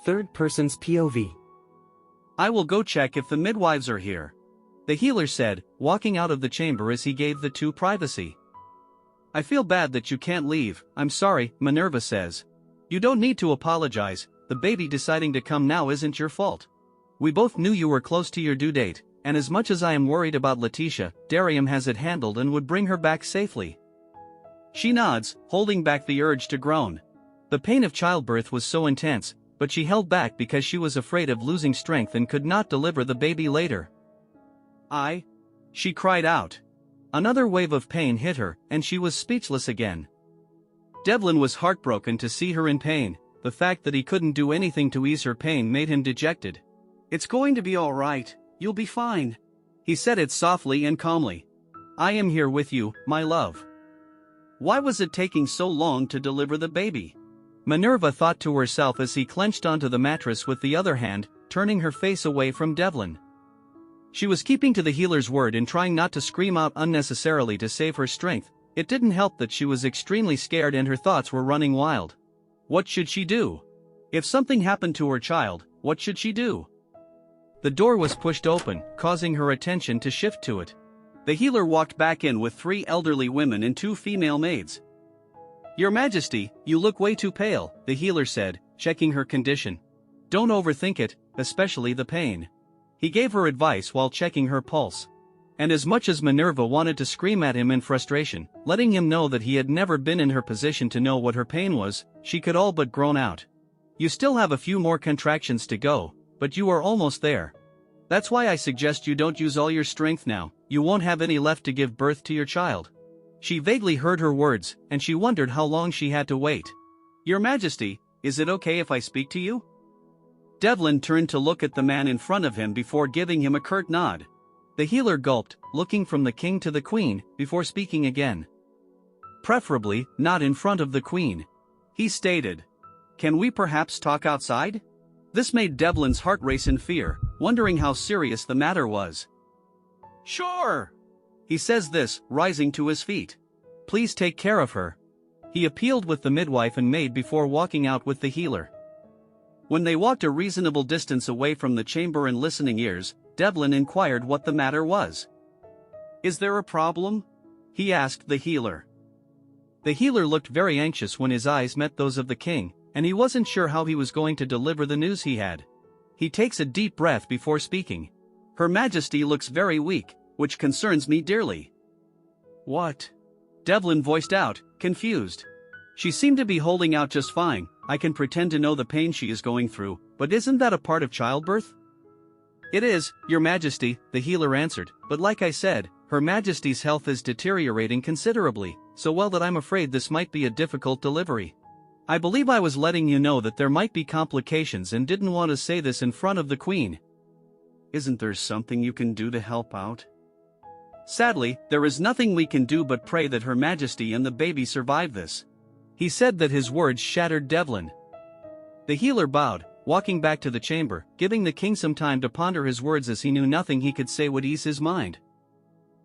Third person's POV. I will go check if the midwives are here, the healer said, walking out of the chamber as he gave the two privacy. I feel bad that you can't leave, I'm sorry, Minerva says. You don't need to apologize, the baby deciding to come now isn't your fault. We both knew you were close to your due date, and as much as I am worried about Letitia, Darium has it handled and would bring her back safely. She nods, holding back the urge to groan. The pain of childbirth was so intense, but she held back because she was afraid of losing strength and could not deliver the baby later. She cried out. Another wave of pain hit her, and she was speechless again. Devlin was heartbroken to see her in pain. The fact that he couldn't do anything to ease her pain made him dejected. It's going to be all right, you'll be fine. He said it softly and calmly. I am here with you, my love. Why was it taking so long to deliver the baby? Minerva thought to herself as he clenched onto the mattress with the other hand, turning her face away from Devlin. She was keeping to the healer's word and trying not to scream out unnecessarily to save her strength. It didn't help that she was extremely scared and her thoughts were running wild. What should she do? If something happened to her child, what should she do? The door was pushed open, causing her attention to shift to it. The healer walked back in with 3 elderly women and 2 female maids. Your Majesty, you look way too pale, the healer said, checking her condition. Don't overthink it, especially the pain. He gave her advice while checking her pulse. And as much as Minerva wanted to scream at him in frustration, letting him know that he had never been in her position to know what her pain was, she could all but groan out. You still have a few more contractions to go, but you are almost there. That's why I suggest you don't use all your strength now, you won't have any left to give birth to your child. She vaguely heard her words, and she wondered how long she had to wait. Your Majesty, is it okay if I speak to you? Devlin turned to look at the man in front of him before giving him a curt nod. The healer gulped, looking from the king to the queen, before speaking again. Preferably, not in front of the queen. He stated. Can we perhaps talk outside? This made Devlin's heart race in fear, wondering how serious the matter was. Sure! He says this, rising to his feet. Please take care of her. He appealed with the midwife and maid before walking out with the healer. When they walked a reasonable distance away from the chamber and listening ears, Devlin inquired what the matter was. Is there a problem? He asked the healer. The healer looked very anxious when his eyes met those of the king, and he wasn't sure how he was going to deliver the news he had. He takes a deep breath before speaking. Her Majesty looks very weak, which concerns me dearly. What? Devlin voiced out, confused. She seemed to be holding out just fine. I can pretend to know the pain she is going through, but isn't that a part of childbirth? It is, Your Majesty, the healer answered, but like I said, Her Majesty's health is deteriorating considerably, so well that I'm afraid this might be a difficult delivery. I believe I was letting you know that there might be complications and didn't want to say this in front of the Queen. Isn't there something you can do to help out? Sadly, there is nothing we can do but pray that Her Majesty and the baby survive this. He said that his words shattered Devlin. The healer bowed, walking back to the chamber, giving the king some time to ponder his words as he knew nothing he could say would ease his mind.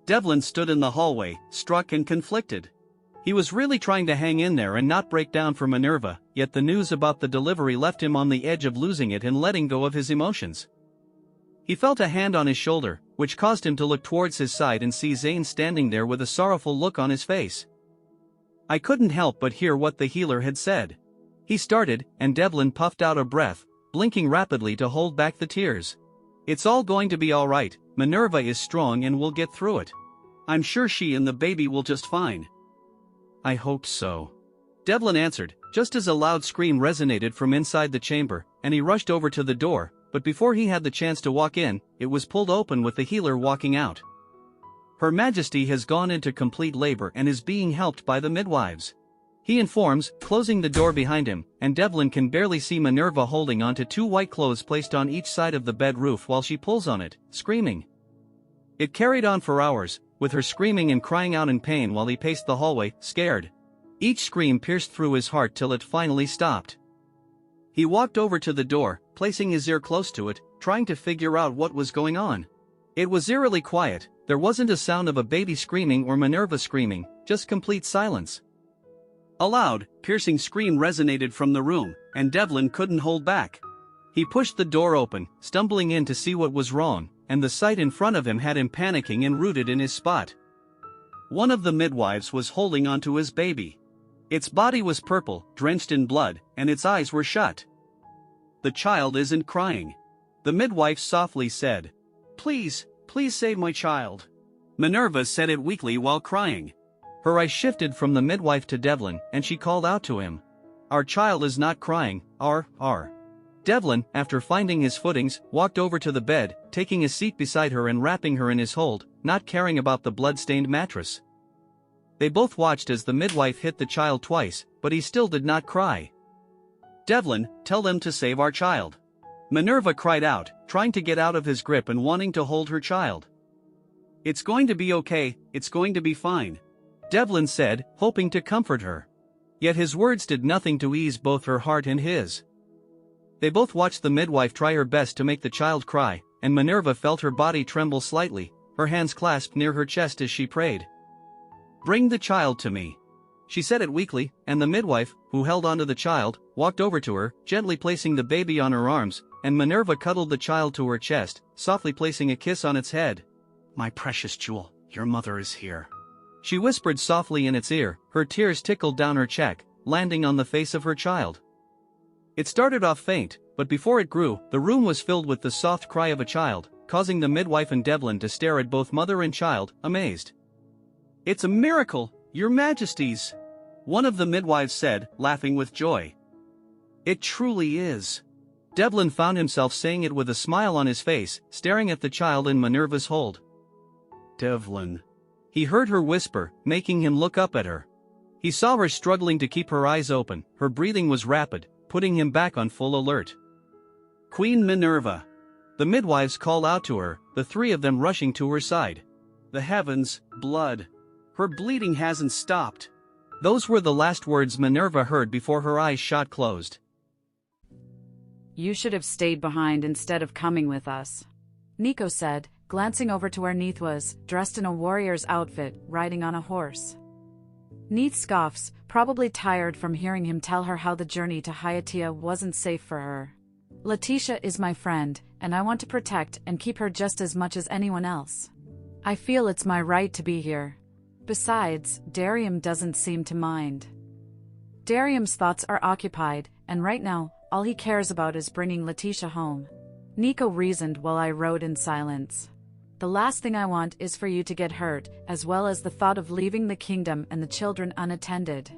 Devlin stood in the hallway, struck and conflicted. He was really trying to hang in there and not break down for Minerva, yet the news about the delivery left him on the edge of losing it and letting go of his emotions. He felt a hand on his shoulder, which caused him to look towards his side and see Zane standing there with a sorrowful look on his face. I couldn't help but hear what the healer had said. He started, and Devlin puffed out a breath, blinking rapidly to hold back the tears. It's all going to be all right, Minerva is strong and we'll get through it. I'm sure she and the baby will just fine. I hope so. Devlin answered, just as a loud scream resonated from inside the chamber, and he rushed over to the door, but before he had the chance to walk in, it was pulled open with the healer walking out. Her Majesty has gone into complete labor and is being helped by the midwives. He informs, closing the door behind him, and Devlin can barely see Minerva holding onto 2 white clothes placed on each side of the bed roof while she pulls on it, screaming. It carried on for hours, with her screaming and crying out in pain while he paced the hallway, scared. Each scream pierced through his heart till it finally stopped. He walked over to the door, placing his ear close to it, trying to figure out what was going on. It was eerily quiet, there wasn't a sound of a baby screaming or Minerva screaming, just complete silence. A loud, piercing scream resonated from the room, and Devlin couldn't hold back. He pushed the door open, stumbling in to see what was wrong, and the sight in front of him had him panicking and rooted in his spot. One of the midwives was holding onto his baby. Its body was purple, drenched in blood, and its eyes were shut. "The child isn't crying," the midwife softly said. "Please, please save my child." Minerva said it weakly while crying. Her eyes shifted from the midwife to Devlin, and she called out to him. "Our child is not crying, our." Devlin, after finding his footings, walked over to the bed, taking a seat beside her and wrapping her in his hold, not caring about the blood-stained mattress. They both watched as the midwife hit the child twice, but he still did not cry. "Devlin, tell them to save our child," Minerva cried out, trying to get out of his grip and wanting to hold her child. "It's going to be okay, it's going to be fine," Devlin said, hoping to comfort her. Yet his words did nothing to ease both her heart and his. They both watched the midwife try her best to make the child cry, and Minerva felt her body tremble slightly, her hands clasped near her chest as she prayed. "Bring the child to me," she said it weakly, and the midwife, who held onto the child, walked over to her, gently placing the baby on her arms, and Minerva cuddled the child to her chest, softly placing a kiss on its head. "My precious jewel, your mother is here," she whispered softly in its ear. Her tears trickled down her cheek, landing on the face of her child. It started off faint, but before it grew, the room was filled with the soft cry of a child, causing the midwife and Devlin to stare at both mother and child, amazed. "It's a miracle, your majesties," one of the midwives said, laughing with joy. "It truly is." Devlin found himself saying it with a smile on his face, staring at the child in Minerva's hold. "Devlin," he heard her whisper, making him look up at her. He saw her struggling to keep her eyes open, her breathing was rapid, putting him back on full alert. "Queen Minerva," the midwives called out to her, the three of them rushing to her side. "The heavens, blood. Her bleeding hasn't stopped." Those were the last words Minerva heard before her eyes shot closed. "You should have stayed behind instead of coming with us," Nico said, glancing over to where Neith was, dressed in a warrior's outfit, riding on a horse. Neith scoffs, probably tired from hearing him tell her how the journey to Hyattia wasn't safe for her. "Letitia is my friend, and I want to protect and keep her just as much as anyone else. I feel it's my right to be here. Besides, Darium doesn't seem to mind." Darium's thoughts are occupied, and right now, all he cares about is bringing Letitia home. Nico reasoned while I rode in silence. "The last thing I want is for you to get hurt, as well as the thought of leaving the kingdom and the children unattended.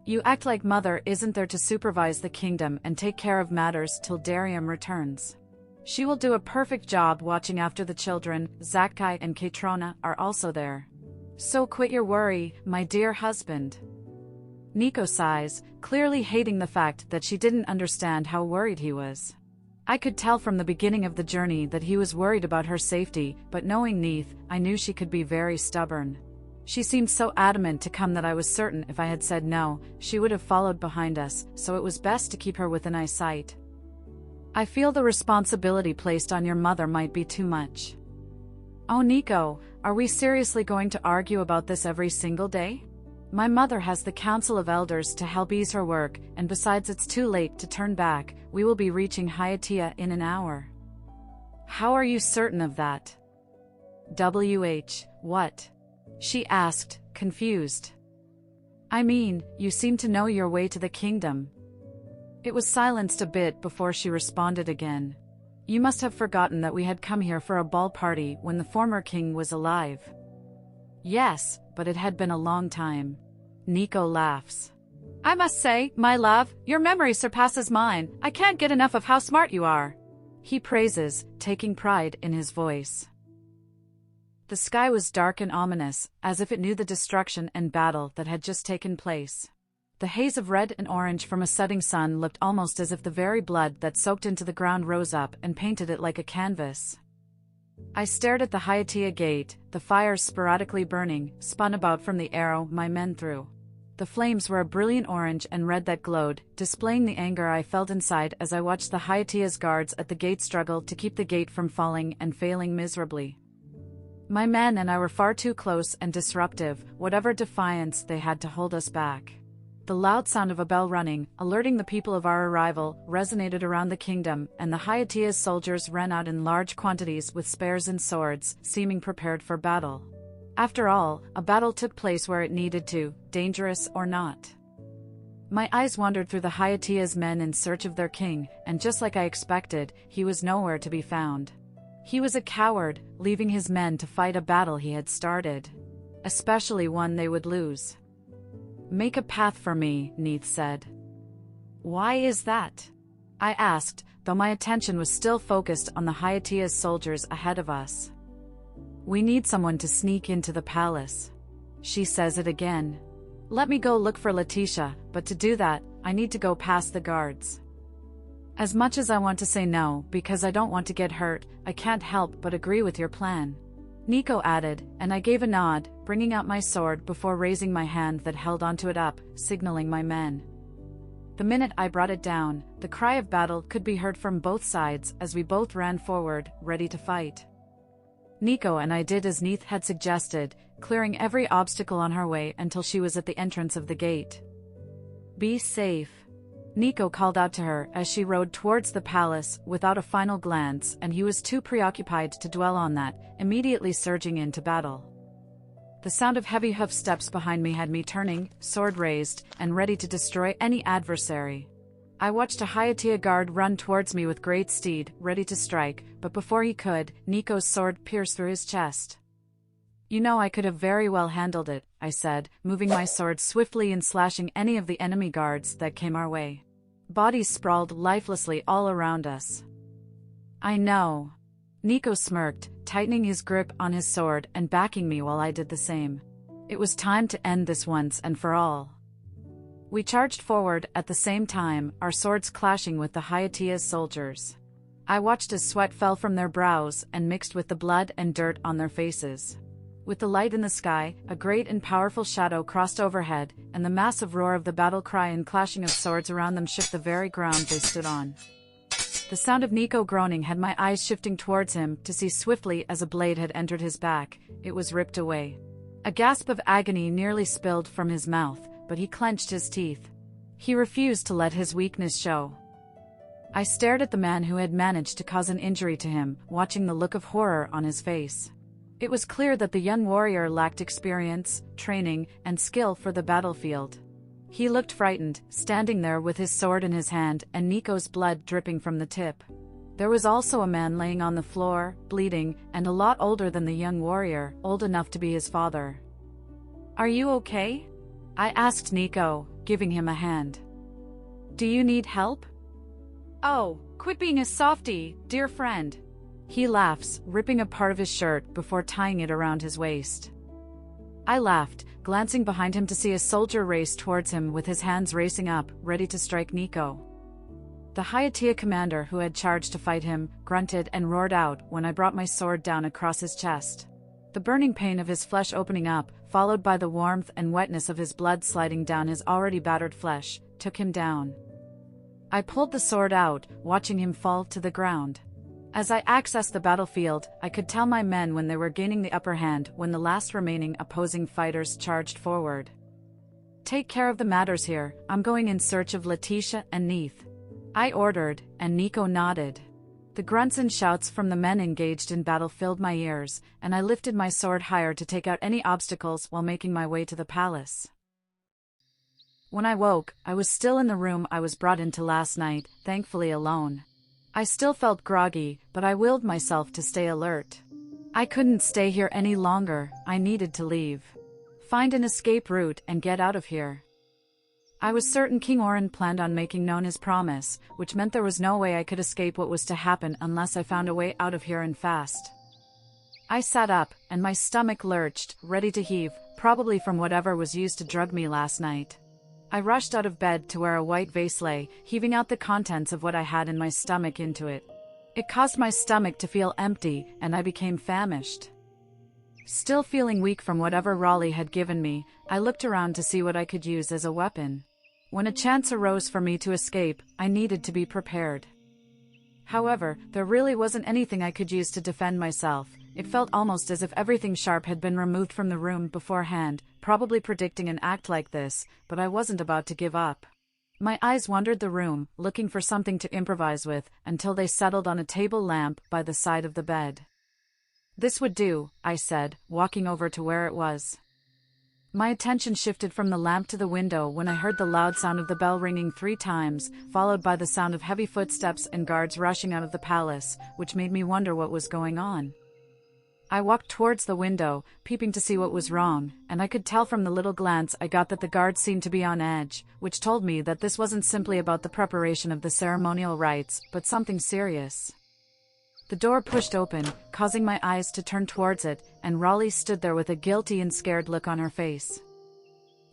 You act like Mother isn't there to supervise the kingdom and take care of matters till Darium returns. She will do a perfect job watching after the children. Zakkai and Katrona are also there. So quit your worry, my dear husband." Nico sighs, clearly hating the fact that she didn't understand how worried he was. I could tell from the beginning of the journey that he was worried about her safety, but knowing Neith, I knew she could be very stubborn. She seemed so adamant to come that I was certain if I had said no, she would have followed behind us, so it was best to keep her within eyesight. "I feel the responsibility placed on your mother might be too much." "Oh Nico, are we seriously going to argue about this every single day? My mother has the Council of Elders to help ease her work, and besides it's too late to turn back, we will be reaching Hyattia in an hour." "How are you certain of that?" What?" she asked, confused. "I mean, you seem to know your way to the kingdom." It was silenced a bit before she responded again. "You must have forgotten that we had come here for a ball party when the former king was alive." "Yes, but it had been a long time." Nico laughs. "I must say, my love, your memory surpasses mine. I can't get enough of how smart you are," he praises, taking pride in his voice. The sky was dark and ominous, as if it knew the destruction and battle that had just taken place. The haze of red and orange from a setting sun looked almost as if the very blood that soaked into the ground rose up and painted it like a canvas. I stared at the Hyattia gate, the fires sporadically burning, spun about from the arrow my men threw. The flames were a brilliant orange and red that glowed, displaying the anger I felt inside as I watched the Hyattia's guards at the gate struggle to keep the gate from falling and failing miserably. My men and I were far too close and disruptive, whatever defiance they had to hold us back. The loud sound of a bell running, alerting the people of our arrival, resonated around the kingdom, and the Hyatia's soldiers ran out in large quantities with spears and swords, seeming prepared for battle. After all, a battle took place where it needed to, dangerous or not. My eyes wandered through the Hyatia's men in search of their king, and just like I expected, he was nowhere to be found. He was a coward, leaving his men to fight a battle he had started. Especially one they would lose. "Make a path for me," Neith said. "Why is that?" I asked, though my attention was still focused on the Hyatia's soldiers ahead of us. "We need someone to sneak into the palace." She says it again. "Let me go look for Letitia, but to do that, I need to go past the guards." As much as I want to say no, because I don't want to get hurt, I can't help but agree with your plan. Nico added, and I gave a nod, bringing out my sword before raising my hand that held onto it up, signaling my men. The minute I brought it down, the cry of battle could be heard from both sides as we both ran forward, ready to fight. Nico and I did as Neith had suggested, clearing every obstacle on her way until she was at the entrance of the gate. "Be safe," Nico called out to her as she rode towards the palace without a final glance, and he was too preoccupied to dwell on that, immediately surging into battle. The sound of heavy hoof steps behind me had me turning, sword raised, and ready to destroy any adversary. I watched a Hyatia guard run towards me with great speed, ready to strike, but before he could, Nico's sword pierced through his chest. "You know I could have very well handled it," I said, moving my sword swiftly and slashing any of the enemy guards that came our way. Bodies sprawled lifelessly all around us. "I know." Nico smirked, tightening his grip on his sword and backing me while I did the same. It was time to end this once and for all. We charged forward at the same time, our swords clashing with the Hyatia's soldiers. I watched as sweat fell from their brows and mixed with the blood and dirt on their faces. With the light in the sky, a great and powerful shadow crossed overhead, and the massive roar of the battle cry and clashing of swords around them shook the very ground they stood on. The sound of Nico groaning had my eyes shifting towards him to see swiftly as a blade had entered his back, it was ripped away. A gasp of agony nearly spilled from his mouth, but he clenched his teeth. He refused to let his weakness show. I stared at the man who had managed to cause an injury to him, watching the look of horror on his face. It was clear that the young warrior lacked experience, training, and skill for the battlefield. He looked frightened, standing there with his sword in his hand and Nico's blood dripping from the tip. There was also a man laying on the floor, bleeding, and a lot older than the young warrior, old enough to be his father. "Are you okay?" I asked Nico, giving him a hand. "Do you need help?" "Oh, quit being a softie, dear friend." He laughs, ripping a part of his shirt before tying it around his waist. I laughed, glancing behind him to see a soldier race towards him with his hands racing up, ready to strike Nico. The Hyatia commander who had charged to fight him, grunted and roared out when I brought my sword down across his chest. The burning pain of his flesh opening up, followed by the warmth and wetness of his blood sliding down his already battered flesh, took him down. I pulled the sword out, watching him fall to the ground. As I accessed the battlefield, I could tell my men when they were gaining the upper hand when the last remaining opposing fighters charged forward. "Take care of the matters here, I'm going in search of Letitia and Neith," I ordered, and Nico nodded. The grunts and shouts from the men engaged in battle filled my ears, and I lifted my sword higher to take out any obstacles while making my way to the palace. When I woke, I was still in the room I was brought into last night, thankfully alone. I still felt groggy, but I willed myself to stay alert. I couldn't stay here any longer, I needed to leave. Find an escape route and get out of here. I was certain King Orin planned on making known his promise, which meant there was no way I could escape what was to happen unless I found a way out of here and fast. I sat up, and my stomach lurched, ready to heave, probably from whatever was used to drug me last night. I rushed out of bed to where a white vase lay, heaving out the contents of what I had in my stomach into it. It caused my stomach to feel empty, and I became famished. Still feeling weak from whatever Raleigh had given me, I looked around to see what I could use as a weapon. When a chance arose for me to escape, I needed to be prepared. However, there really wasn't anything I could use to defend myself, It felt almost as if everything sharp had been removed from the room beforehand, probably predicting an act like this, but I wasn't about to give up. My eyes wandered the room, looking for something to improvise with, until they settled on a table lamp by the side of the bed. "This would do," I said, walking over to where it was. My attention shifted from the lamp to the window when I heard the loud sound of the bell ringing 3 times, followed by the sound of heavy footsteps and guards rushing out of the palace, which made me wonder what was going on. I walked towards the window, peeping to see what was wrong, and I could tell from the little glance I got that the guards seemed to be on edge, which told me that this wasn't simply about the preparation of the ceremonial rites, but something serious. The door pushed open, causing my eyes to turn towards it, and Raleigh stood there with a guilty and scared look on her face.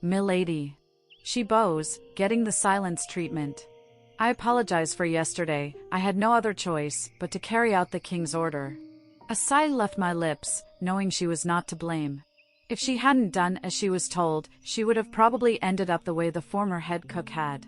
"Milady." She bows, getting the silence treatment. "I apologize for yesterday. I had no other choice but to carry out the king's order." A sigh left my lips, knowing she was not to blame. If she hadn't done as she was told, she would have probably ended up the way the former head cook had.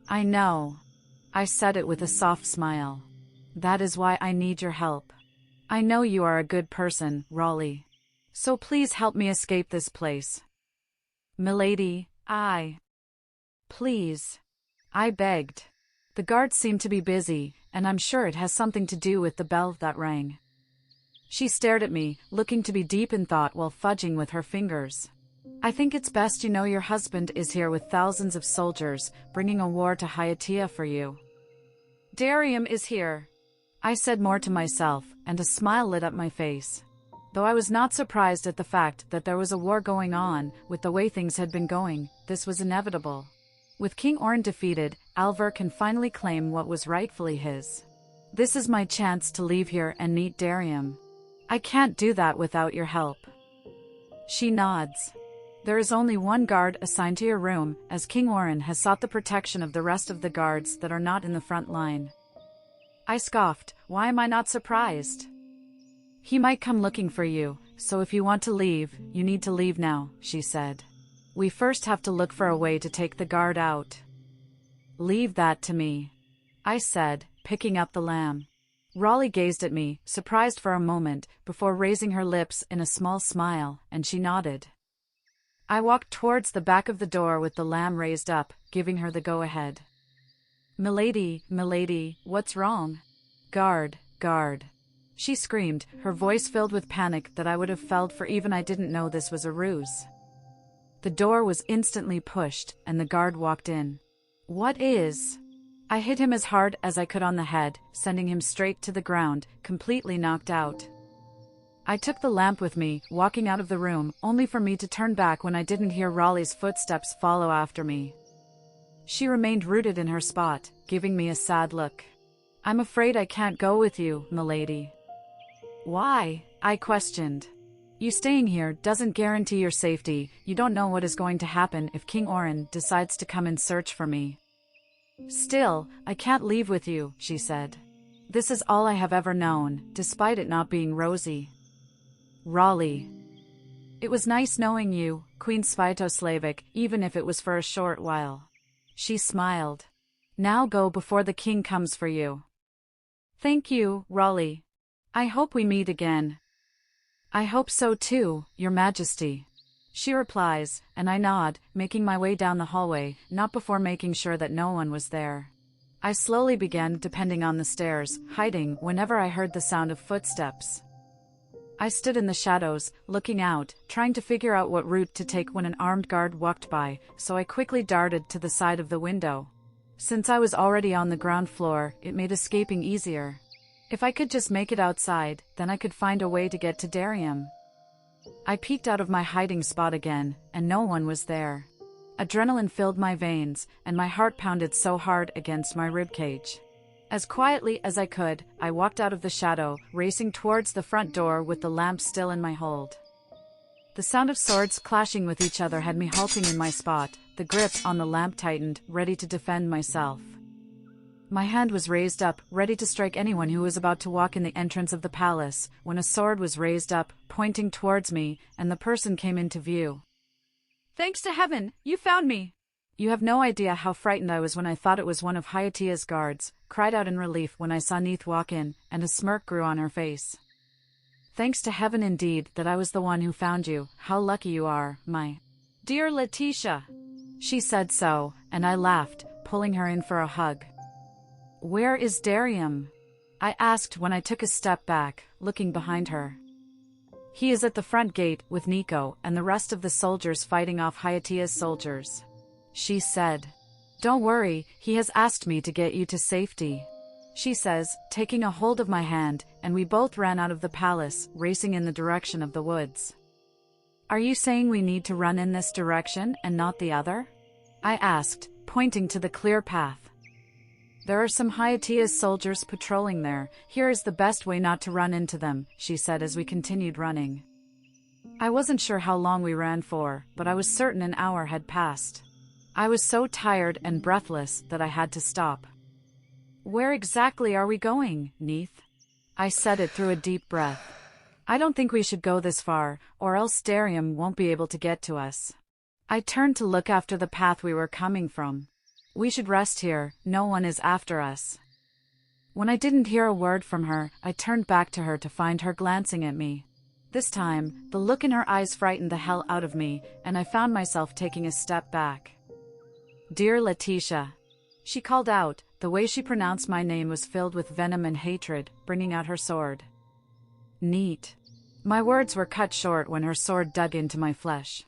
"I know." I said it with a soft smile. "That is why I need your help. I know you are a good person, Raleigh. So please help me escape this place." "Milady, Please." I begged. "The guards seem to be busy, and I'm sure it has something to do with the bell that rang." She stared at me, looking to be deep in thought while fudging with her fingers. "I think it's best you know your husband is here with thousands of soldiers, bringing a war to Hyattia for you." "Darium is here," I said more to myself, and a smile lit up my face. Though I was not surprised at the fact that there was a war going on, with the way things had been going, this was inevitable. With King Orrin defeated, Alver can finally claim what was rightfully his. This is my chance to leave here and meet Darium. I can't do that without your help. She nods. "There is only one guard assigned to your room, as King Orrin has sought the protection of the rest of the guards that are not in the front line." I scoffed. "Why am I not surprised?" "He might come looking for you, so if you want to leave, you need to leave now," she said. "We first have to look for a way to take the guard out." "Leave that to me," I said, picking up the lamb. Raleigh gazed at me, surprised for a moment, before raising her lips in a small smile, and she nodded. I walked towards the back of the door with the lamb raised up, giving her the go-ahead. Milady, what's wrong?" Guard. She screamed, her voice filled with panic that I would have felt for even I didn't know this was a ruse. The door was instantly pushed, and the guard walked in. "What is?" I hit him as hard as I could on the head, sending him straight to the ground, completely knocked out. I took the lamp with me, walking out of the room, only for me to turn back when I didn't hear Raleigh's footsteps follow after me. She remained rooted in her spot, giving me a sad look. "I'm afraid I can't go with you, milady." "Why?" I questioned. "You staying here doesn't guarantee your safety. You don't know what is going to happen if King Orrin decides to come and search for me." "Still, I can't leave with you," she said. "This is all I have ever known, despite it not being rosy." Raleigh. "It was nice knowing you, Queen Svetoslavic, even if it was for a short while." She smiled. "Now go before the king comes for you." "Thank you, Raleigh. I hope we meet again." "I hope so too, Your Majesty," she replies, and I nod, making my way down the hallway, not before making sure that no one was there. I slowly began descending on the stairs, hiding whenever I heard the sound of footsteps. I stood in the shadows, looking out, trying to figure out what route to take when an armed guard walked by, so I quickly darted to the side of the window. Since I was already on the ground floor, it made escaping easier. If I could just make it outside, then I could find a way to get to Darium. I peeked out of my hiding spot again, and no one was there. Adrenaline filled my veins, and my heart pounded so hard against my ribcage. As quietly as I could, I walked out of the shadow, racing towards the front door with the lamp still in my hold. The sound of swords clashing with each other had me halting in my spot, the grip on the lamp tightened, ready to defend myself. My hand was raised up, ready to strike anyone who was about to walk in the entrance of the palace, when a sword was raised up, pointing towards me, and the person came into view. "Thanks to heaven, you found me!" "You have no idea how frightened I was when I thought it was one of Hyattia's guards," cried out in relief when I saw Neith walk in, and a smirk grew on her face. Thanks to heaven indeed that I was the one who found you. How lucky you are, my dear Letitia. She said so, and I laughed, pulling her in for a hug. Where is Darium? I asked when I took a step back, looking behind her. He is at the front gate with Nico and the rest of the soldiers fighting off Hyatia's soldiers. She said. Don't worry, he has asked me to get you to safety. She says, taking a hold of my hand, and we both ran out of the palace, racing in the direction of the woods. Are you saying we need to run in this direction and not the other? I asked, pointing to the clear path. There are some Hyatia's soldiers patrolling there. Here is the best way not to run into them, she said as we continued running. I wasn't sure how long we ran for, but I was certain an hour had passed. I was so tired and breathless that I had to stop. Where exactly are we going, Neith? I said it through a deep breath. I don't think we should go this far, or else Darium won't be able to get to us. I turned to look after the path we were coming from. We should rest here, no one is after us. When I didn't hear a word from her, I turned back to her to find her glancing at me. This time, the look in her eyes frightened the hell out of me, and I found myself taking a step back. Dear Letitia, she called out. The way she pronounced my name was filled with venom and hatred, bringing out her sword. Neat. My words were cut short when her sword dug into my flesh.